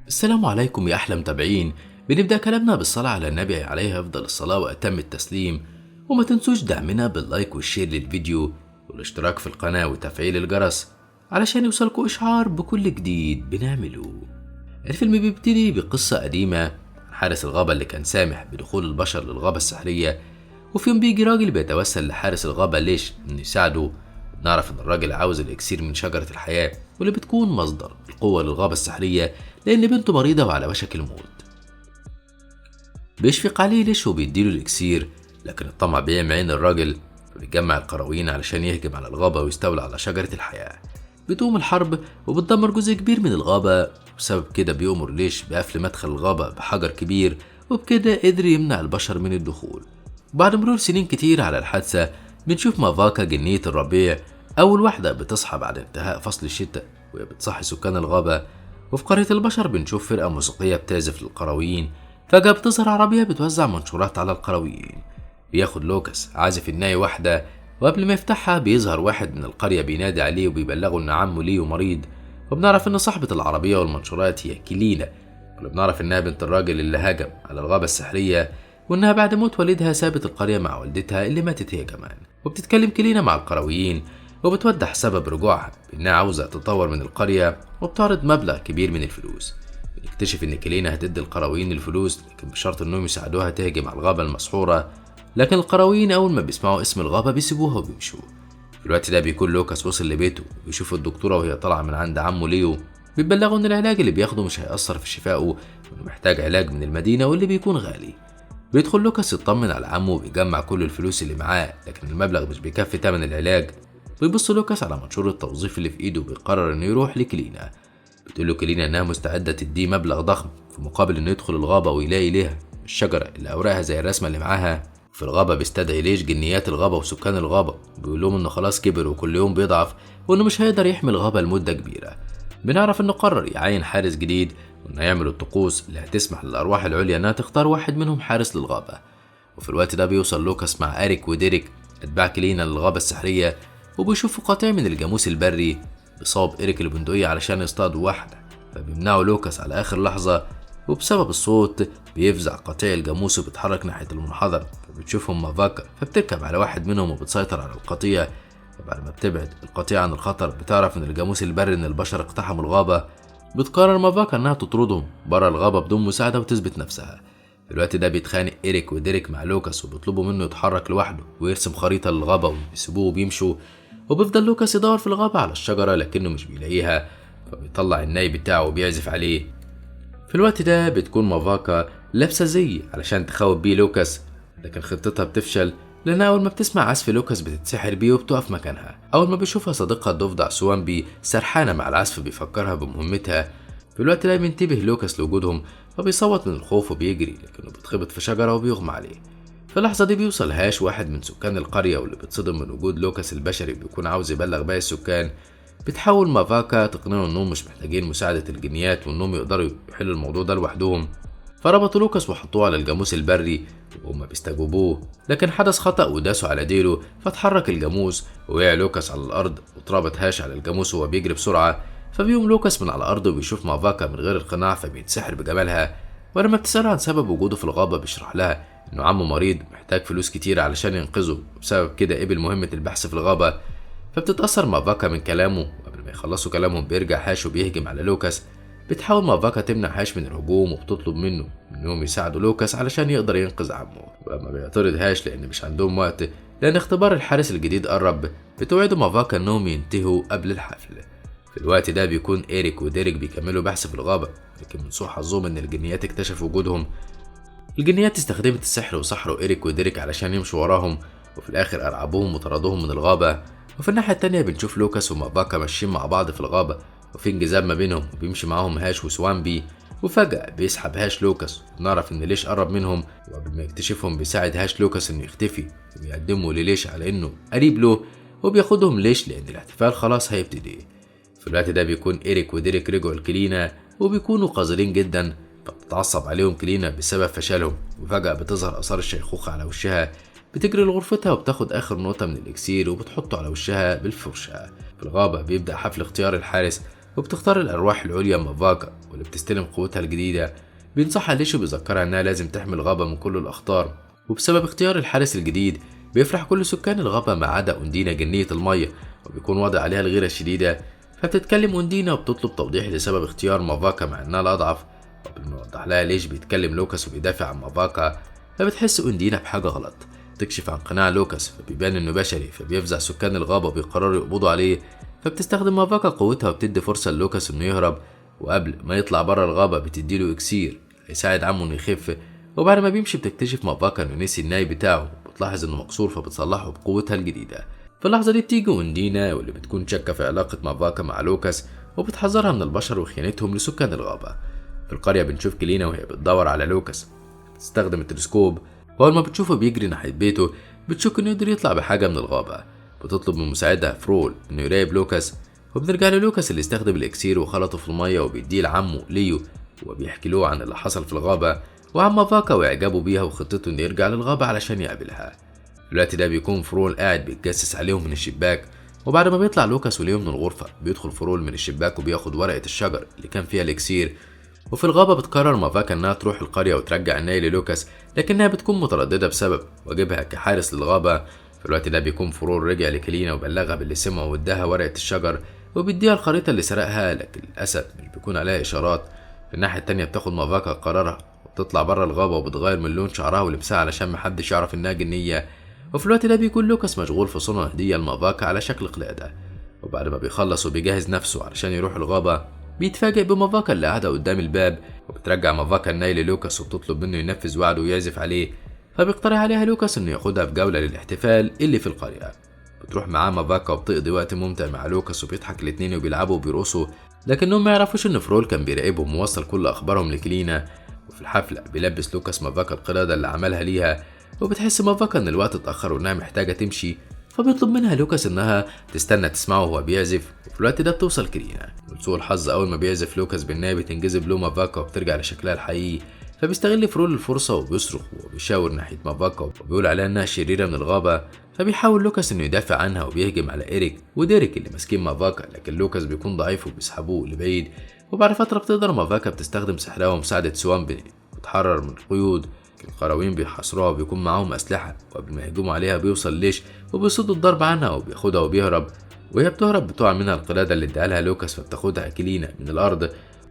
السلام عليكم يا أحلى متابعين. بنبدأ كلامنا بالصلاة على النبي عليه أفضل الصلاة وأتم التسليم. وما تنسوش دعمنا باللايك والشير للفيديو والاشتراك في القناة وتفعيل الجرس علشان يوصلكوا إشعار بكل جديد بنعمله. الفيلم بيبتدي بقصة قديمة عن حارس الغابة اللي كان سامح بدخول البشر للغابة السحرية، وفي يوم بيجي راجل بيتوسل لحارس الغابة ليش إنه يساعده. نعرف إن الراجل عاوز الإكسير من شجرة الحياة واللي بتكون مصدر القوة للغابة السحرية، لأن بنته مريضة وعلى وشك الموت. بيشفق عليه ليش وبيديله الإكسير، لكن الطمع بيعمي عين الراجل وبيجمع القرويين علشان يهجم على الغابة ويستولى على شجرة الحياة. بتقوم الحرب وبتدمر جزء كبير من الغابة، وبسبب كده بيأمر ليش بقفل مدخل الغابة بحجر كبير، وبكده قدر يمنع البشر من الدخول. بعد مرور سنين كتير على الحادثة بنشوف مافاكا جنية الربيع، أول واحدة بتصحى بعد انتهاء فصل الشتاء وهي بتصحي سكان الغابة. وفي قرية البشر بنشوف فرقة موسيقية بتعزف للقرويين. فجأة بتظهر عربية بتوزع منشورات على القرويين. بياخد لوكاس عازف الناي واحدة، وقبل ما يفتحها بيظهر واحد من القرية بينادي عليه وبيبلغه إن عمه ليو مريض. وبنعرف إن صاحبة العربية والمنشورات هي كيلينا، واللي بنعرف إنها بنت الراجل اللي هاجم على الغابة السحرية، وإنها بعد موت والدها سابت القرية مع والدتها اللي ماتت هي كمان. وبتتكلم كيلينا مع القرويين وبتوضح سبب رجوعها بإنها عاوزة تطور من القرية، وبتعرض مبلغ كبير من الفلوس. بنكتشف إن كيلينا هتدي القرويين الفلوس، لكن بشرط إنهم يساعدوها تهجم على الغابة المسحورة. لكن القرويين أول ما بيسمعوا اسم الغابة بيسيبوها وبيمشوا. في الوقت ده بيكون لوكاس وصل لبيته ويشوف الدكتورة وهي طالعة من عند عمه ليو. بيبلغوا إن العلاج اللي بياخده مش هيأثر في شفائه، وإنه محتاج علاج من المدينة واللي بيكون غالي. بيدخل لوكاس يطمن على عمه وبيجمع كل الفلوس اللي معاه، لكن المبلغ مش بيكفي تمن العلاج. بيبص لوكاس على منشور التوظيف اللي في ايده وبيقرر انه يروح لكلينا. بتقول له كلينا انها مستعده تديه مبلغ ضخم في مقابل انه يدخل الغابه ويلاقي ليها الشجره اللي اوراقها زي الرسمه اللي معاها. في الغابه بيستدعي ليش جنيات الغابه وسكان الغابه، بيقول لهم انه خلاص كبر وكل يوم بيضعف، وانه مش هيقدر يحمي الغابه لمده كبيره. بنعرف انه قرر يعين حارس جديد، وانه يعمل الطقوس اللي هتسمح للارواح العليا انها تختار واحد منهم حارس للغابه. وفي الوقت ده بيوصل لوكاس مع اريك وديريك اتباع كلينا للغابه السحريه، وبيشوفوا قطيع من الجاموس البري. بيصاب إيريك البندقية علشان يصطادوا واحدة، فبيمنعوا لوكاس على آخر لحظة، وبسبب الصوت بيفزع قطيع الجاموس وبيتحرك ناحية المنحدر. فبتشوفهم مافاكا فبتركب على واحد منهم وبتسيطر على القطيع. وبعد ما بتبعد القطيع عن الخطر بتعرف من الجاموس البري إن البشر اقتحموا الغابة. بتقرر مافاكا إنها تطردهم برا الغابة بدون مساعدة وتثبت نفسها. في الوقت ده بيتخانق إيريك وديريك مع لوكاس وبيطلبوا منه يتحرك لوحده ويرسم خريطة للغابة، وبيسيبوه وبيمشوا. وبيفضل لوكاس يدور في الغابة على الشجرة لكنه مش بيلاقيها، فبيطلع الناي بتاعه وبيعزف عليه. في الوقت ده بتكون مافاكا لابسة زي علشان تخوف بيه لوكاس، لكن خطتها بتفشل لأنها أول ما بتسمع عزف لوكاس بتتسحر بيه وبتقف مكانها. أول ما بيشوفها صديقها الضفدع سوامبي سرحانة مع العزف بيفكرها بمهمتها. في الوقت ده بينتبه لوكاس لوجودهم فبيصوت من الخوف وبيجري، لكنه بيتخبط في شجرة وبيغمى عليه. في اللحظة دي بيوصل هاش واحد من سكان القرية، واللي بيتصدم من وجود لوكاس البشري بيكون عاوز يبلغ باقي السكان. بتحاول مافاكا تقنعه انهم مش محتاجين مساعدة الجنيات وانهم يقدروا يحلوا الموضوع ده لوحدهم. فربطوا لوكاس وحطوه على الجاموس البري وهم بيستجوبوه، لكن حدث خطأ وداسوا على ديله فاتحرك الجاموس ووقع لوكاس على الأرض، واتربط هاش على الجاموس وهو بيجري بسرعة. فبيقوم لوكاس من على الأرض وبيشوف مافاكا من غير القناع فبيتسحر بجمالها. ولما بتسأله عن سبب وجوده في الغابة بيشرح لها إنه عمه مريض محتاج فلوس كتير علشان ينقذه، وبسبب كده قبل مهمة البحث في الغابة. فبتتأثر مافاكا من كلامه، وقبل ما يخلصوا كلامهم بيرجع هاش وبيهجم على لوكاس. بتحاول مافاكا تمنع هاش من الهجوم وبتطلب منه إنهم يساعدوا لوكاس علشان يقدر ينقذ عمه. ولما بيعترض هاش لأن مش عندهم وقت لأن اختبار الحارس الجديد قرب، بتوعده مافاكا إنهم ينتهوا قبل الحفل. في الوقت ده بيكون إيريك وديريك بيكملوا بحث في الغابة، لكن من سوء حظهم إن الجنيات اكتشفوا وجودهم. الجنيات استخدمت السحر وسحروا إيريك وديريك علشان يمشوا وراهم، وفي الآخر أرعبوهم وطردوهم من الغابة. وفي الناحية التانية بنشوف لوكاس ومافاكا ماشيين مع بعض في الغابة، وفي انجذاب ما بينهم وبيمشي معاهم هاش وسوامبي. وفجأة بيسحب هاش لوكاس، ونعرف إن ليش قرب منهم، وقبل ما يكتشفهم بيساعد هاش لوكاس إنه يختفي، وبيقدموا لليش على إنه قريب له، وبياخدهم ليش لأن الاحتفال خلاص هيبتدي. في الوقت ده بيكون إيريك وديريك رجعوا لكلينا وبيكونوا قذرين جدا، فبتتعصب عليهم كلينا بسبب فشلهم. وفجأة بتظهر آثار الشيخوخة على وشها، بتجري لغرفتها وبتاخد آخر نقطة من الإكسير وبتحطه على وشها بالفرشة. في الغابة بيبدأ حفل اختيار الحارس، وبتختار الأرواح العليا مافاكا واللي بتستلم قوتها الجديدة بينصحها ليش وبيذكرها إنها لازم تحمي الغابة من كل الأخطار. وبسبب اختيار الحارس الجديد بيفرح كل سكان الغابة ما عدا أوندينا جنية المية، وبيكون واضح عليها الغيرة الشديدة. فبتتكلم أوندينا وبتطلب توضيح لسبب اختيار مافاكا مع إنها الأضعف، وقبل ما يوضح لها ليش بيتكلم لوكاس وبيدافع عن مافاكا فبتحس أوندينا بحاجة غلط. تكشف عن قناع لوكاس فبيبان إنه بشري، فبيفزع سكان الغابة وبيقرروا يقبضوا عليه. فبتستخدم مافاكا قوتها وبتدي فرصة لوكاس إنه يهرب، وقبل ما يطلع بره الغابة بتديله إكسير هيساعد عمه إنه يخف. وبعد ما بيمشي بتكتشف مافاكا إنه نسي الناي بتاعه، وبتلاحظ إنه مكسور فبتصلحه بقوتها الجديدة. في اللحظة دي بتيجي أوندينا واللي بتكون شاكة في علاقة مافاكا مع لوكاس، وبتحذرها من البشر وخيانتهم لسكان الغابة. في القرية بنشوف كلينا وهي بتدور على لوكاس، تستخدم التلسكوب، وأول ما بتشوفه بيجري ناحية بيته بتشك إنه يقدر يطلع بحاجة من الغابة. بتطلب من مساعدها فرول إنه يراقب لوكاس، وبنرجع للوكاس اللي استخدم الإكسير وخلطه في المية وبيديه لعمه ليو، وبيحكي له عن اللي حصل في الغابة وعن مافاكا وإعجابه بيها وخطته إنه يرجع للغابة علشان يقابلها. في الوقت ده بيكون فرول قاعد بيتجسس عليهم من الشباك، وبعد ما بيطلع لوكاس وليو من الغرفة بيدخل فرول من الشباك وبياخد ورقة الشجر اللي كان فيها الإكسير. وفي الغابة بتقرر مافاكا إنها تروح القرية وترجع الناي للوكاس، لكنها بتكون مترددة بسبب واجبها كحارس للغابة. في الوقت ده بيكون فرول رجع لكلينا وبلغها باللي سمعه واداها ورقة الشجر وبيديها الخريطة اللي سرقها، لكن للأسف مش بيكون عليها إشارات. في الناحية التانية بتاخد مافاكا قرارها وبتطلع بره الغابة وبتغير من لون شعرها ولبسها علشان محدش يعرف إنها جنية. وفي الوقت ده بيكون لوكاس مشغول في صنع هدية لمافاكا على شكل قلادة، وبعد ما بيخلص وبيجهز نفسه علشان يروح الغابة بيتفاجئ بمافاكا اللي قاعدة قدام الباب. وبترجع مافاكا الناي للوكاس وبتطلب منه ينفذ وعده ويعزف عليه، فبيقترح عليها لوكاس انه ياخدها في جولة للاحتفال اللي في القرية. بتروح معاه مافاكا وبتقضي وقت ممتع مع لوكاس وبيضحك الاتنين وبيلعبوا وبيرقصوا، لكنهم ما يعرفوش ان فرول كان بيراقبهم ووصل كل اخبارهم لكلينا. وفي الحفلة بيلبس لوكاس مافاكا القلادة اللي عملها ليها، وبتحس مافاكا ان الوقت اتأخر وانها محتاجة تمشي، فبيطلب منها لوكاس انها تستنى تسمعه وهو بيعزف. وفي الوقت ده بتوصل كلينا، ولسوء الحظ اول ما بيعزف لوكاس بالناي بتنجذب له مافاكا وبترجع لشكلها الحقيقي. فبيستغل فرول الفرصة وبيصرخ وبيشاور ناحية مافاكا وبيقول عليها انها شريرة من الغابة. فبيحاول لوكاس انه يدافع عنها وبيهجم على إيريك وديريك اللي ماسكين مافاكا، لكن لوكاس بيكون ضعيف وبيسحبوه لبعيد. وبعد فترة بتقدر مافاكا بتستخدم سحرها ومساعدة سوامبي وتحرر من القيود. القراوين بيحاصروها وبيكون معاهم أسلحة، وقبل ما يهجموا عليها بيوصل ليش وبيصدوا الضرب عنها وبياخدها وبيهرب. وهي بتهرب بتقع منها القلادة اللي ادالها لوكاس فبتاخدها كلينا من الأرض.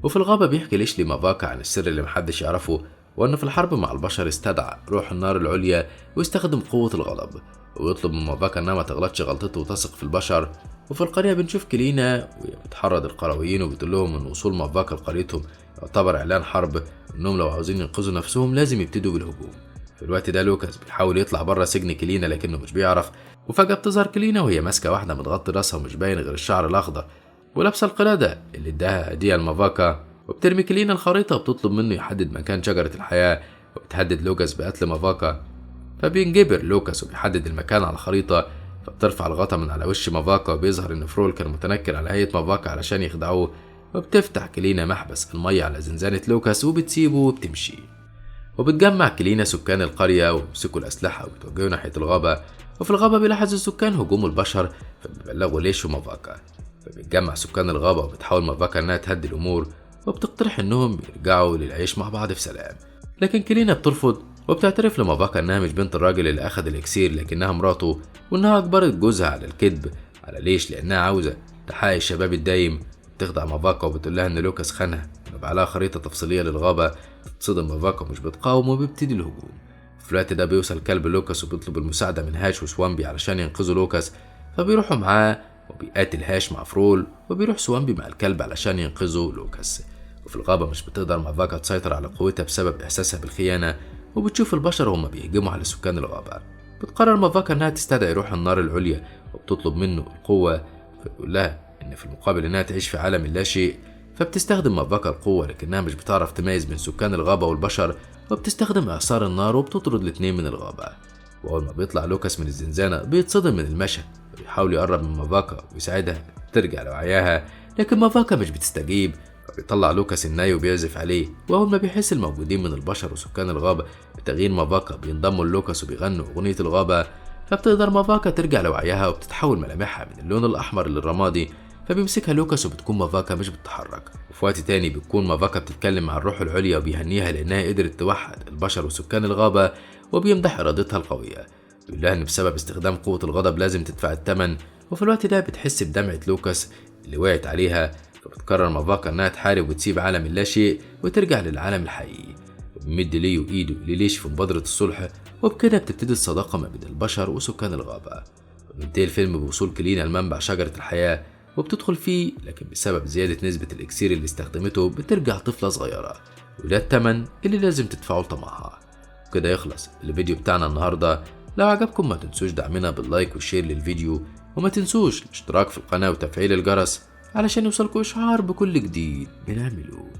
وفي الغابة بيحكي ليش لمافاكا عن السر اللي محدش يعرفه، وأنه في الحرب مع البشر استدعى روح النار العليا ويستخدم قوة الغضب، ويطلب من مافاكا انها ما تغلطش غلطته وتثق في البشر. وفي القرية بنشوف كلينا وهي بتحرض القرويين وبتقول لهم ان وصول مافاكا لقريتهم يعتبر اعلان حرب، انهم لو عاوزين ينقذوا نفسهم لازم يبتدوا بالهجوم. في الوقت ده لوكاس بيحاول يطلع بره سجن كلينا لكنه مش بيعرف، وفجأة بتظهر كلينا وهي ماسكة واحدة متغطي راسها ومش باين غير الشعر الأخضر، ولابسة القلادة اللي اداها هدية لمافاكا. وبترمي كلينا الخريطة وبتطلب منه يحدد مكان شجرة الحياة، وبتهدد لوكاس بقتل مافاكا. فبينجبر لوكاس وبيحدد المكان على الخريطة، فبترفع الغطا من على وش مافاكا وبيظهر ان فرول كان متنكر على هيئة مافاكا علشان يخدعوه. وبتفتح كلينا محبس المية على زنزانة لوكاس وبتسيبه وبتمشي. وبتجمع كلينا سكان القرية وبيمسكوا الأسلحة وبتوجهوا ناحية الغابة. وفي الغابة بيلاحظ السكان هجوم البشر فبيبلغوا ليش ومافاكا. فبيتجمع سكان الغابة وبتحاول مافاكا انها تهدي الأمور، وبتقترح انهم يرجعوا للعيش مع بعض في سلام. لكن كلينا بترفض وبتعترف لمافاكا انها مش بنت الراجل اللي اخذ الاكسير لكنها مراته، وانها اجبرت جوزها على الكذب على ليش لانها عاوزه تحقق الشباب الدايم. بتخدع مافاكا وبتقول لها ان لوكاس خانها وبقى لها خريطه تفصيليه للغابه. بتصدم مافاكا مش بتقاوم وبيبتدي الهجوم. في الوقت ده بيوصل كلب لوكاس وبيطلب المساعده من هاش وسوامبي علشان ينقذوا لوكاس، فبيروحوا معاه وبيقاتل هاش مع فرول، وبيروح سوامبي مع الكلب علشان ينقذوا لوكاس. وفي الغابة مش بتقدر مافاكا تسيطر على قوتها بسبب إحساسها بالخيانة، وبتشوف البشر وهم بيهجموا على سكان الغابة. بتقرر مافاكا إنها تستدعي روح النار العليا وبتطلب منه القوة، فبيقول لها إن في المقابل إنها تعيش في عالم لا شيء. فبتستخدم مافاكا القوة لكنها مش بتعرف تميز بين سكان الغابة والبشر، وبتستخدم إعصار النار وبتطرد الاتنين من الغابة. وأول ما بيطلع لوكاس من الزنزانة بيتصدم من المشهد، وبيحاول يقرب من مافاكا ويساعدها ترجع لوعيها، لكن مافاكا مش بتستجيب. فبيطلع لوكاس الناي وبيعزف عليه، واول ما بيحس الموجودين من البشر وسكان الغابه بتغيير مافاكا بينضموا لوكاس وبيغنوا اغنيه الغابه. فبتقدر مافاكا ترجع لوعيها وبتتحول ملامحها من اللون الاحمر للرمادي، فبيمسكها لوكاس وبتكون مافاكا مش بتتحرك. وفي وقت تاني بتكون مافاكا بتتكلم مع الروح العليا وبيهنيها لأنها قدرت توحد البشر وسكان الغابة، وبيمدح إرادتها القوية. بيقول لها إن بسبب استخدام قوة الغضب لازم تدفع الثمن. وفي الوقت ده بتحس بدمعة لوكاس اللي وقعت عليها، فبتقرر مافاكا إنها تحارب وتسيب عالم اللاشيء وترجع للعالم الحقيقي. وبيمد ليو إيده لليش في مبادرة الصلح، وبكده بتبتدي الصداقة ما بين البشر وسكان الغابة. وبينتهي الفيلم بوصول كلينا لمنبع شجرة الحياة وبتدخل فيه، لكن بسبب زيادة نسبة الإكسير اللي استخدمته بترجع طفلة صغيرة، وده التمن اللي لازم تدفعه لطمعها. وكده يخلص الفيديو بتاعنا النهاردة. لو عجبكم ما تنسوش دعمنا باللايك والشير للفيديو، وما تنسوش الاشتراك في القناة وتفعيل الجرس علشان يوصلكوا إشعار بكل جديد بنعمله.